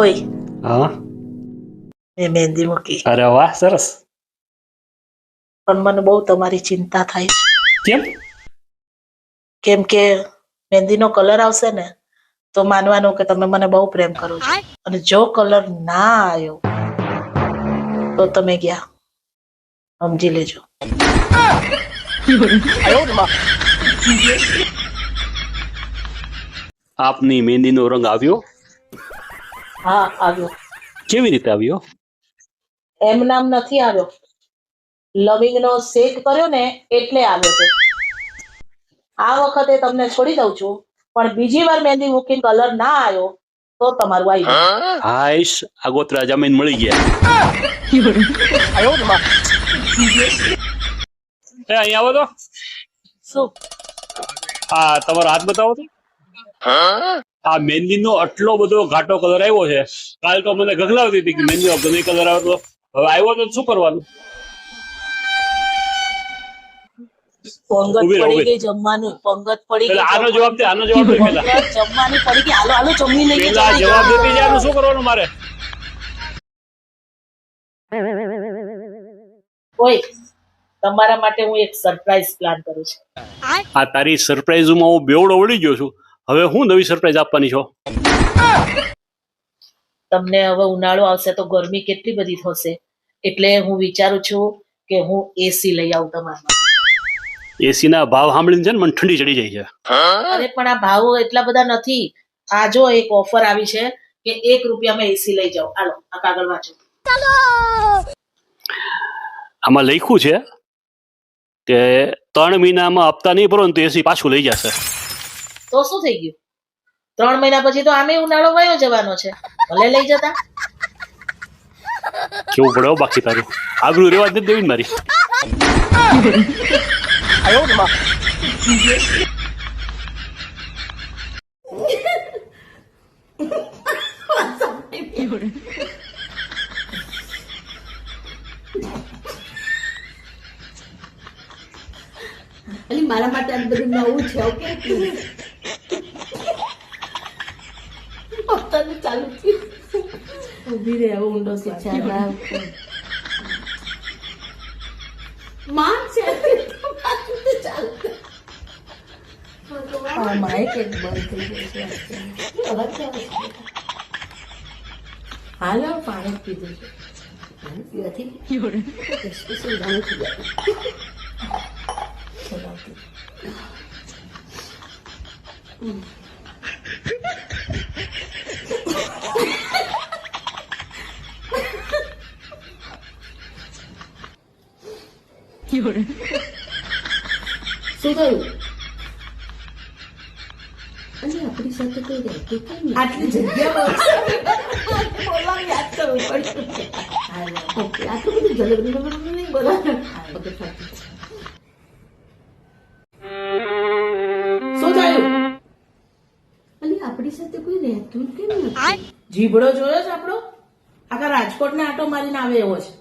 ઓય હા મેં મહેંદી મૂકી, અરે વાહ સરસ. પણ મને બહુ તમારી ચિંતા થાય છે. કેમ? કેમ કે મહેંદીનો કલર આવશે ને તો માનવાનું કે તમે મને બહુ પ્રેમ કરો છો, અને જો કલર ના આવ્યો તો તમે ગયા, સમજી લેજો. આપની મહેંદીનો રંગ આવ્યો? હા આવ્યો. કેવી રીતે આવ્યો? એમ નામ નથી આવ્યો, લવિંગ નો શેક કર્યો ને એટલે આવ્યો છે. આ વખતે તમને છોડી દઉં છું, પણ બીજી વાર મહેંદી મૂકીને કલર ના આવ્યો તો તમારું આવી ગયું. હાઈશ, આગોતરા જમીન મળી ગયા. અહીંયા આવો તો. શું? હા, તમારો હાથ બતાવો તો. આ મહેંદીનો આટલો બધો ઘાટો કલર આવ્યો છે. કાલ તો મને ગગલાવતી હતી કે મહેંદીનો ગમે કલર આવ્યો, હવે આવ્યો તો શું કરવાનું? પંગત પડી ગઈ જમવાનું, પંગત પડી ગઈ. આનો જવાબ દે, આનો જવાબ દે પેલા. જમવાની પડી ગઈ, હાલો હાલો જમી લઈએ. પેલા જવાબ દેતી જાય, શું કરવાનું મારે? ઓય, તમારા માટે હું એક સરપ્રાઈઝ પ્લાન કરું છું. આ તારી સરપ્રાઈઝમાં હું બેવડો વળી ગયો છું. હવે હું નવી સરપ્રાઈઝ આપવાની છો? તમને હવે ઉનાળો આવશે તો ગરમી કેટલી બધી થશે, એટલે હું વિચારું છું કે હું એસી લઈ આવું તમારા માટે. એસી ના ભાવ સાંભળીને છે ને મને ઠંડી ચડી જાય છે. અરે પણ આ ભાવો એટલા બધા નથી. આ જો એક ઓફર આવી છે કે 1 રૂપિયામાં એસી લઈ જાઓ. હાલો આ કાગળ વાંચો. આમાં લખ્યું છે કે 3 મહિનામાં હપ્તા નહીં ભરો ને તો એસી પાછું લઈ જશે. તો શું થઈ ગયું? 3 મહિના પછી તો આમે ઉનાળો વયો જવાનો છે, ભલે લઈ જતા. કેવું પડે હો બાકી તારું, આબરૂ રેવા જ નથી દેવી ને મારી. મારા માટે આ બધું નવું છે. ઓકે, ચાલુ છે. ઉભી રહે, હવે ઊંડો શિક્ષા માન છે. માઇક એક બંધ થઈ ગયું છે. હાલો પાણી પીધું છે. પાણી પીવાથી સ્પેશિયલ જાણું છું. શું થયું? અને આપણી સાથે કોઈ રહેતું કેમ? આટલી જગ્યા બોલવાનું યાદ કરવું પડશે. ઓકે, આટલું બધું જલગ નહીં બોલવાનું. શું થયું? અને આપણી સાથે કોઈ રહેતું કેમ નથી? જીભડો જોયો છે આપણો? આખા રાજકોટને આટો મારીને આવે એવો છે.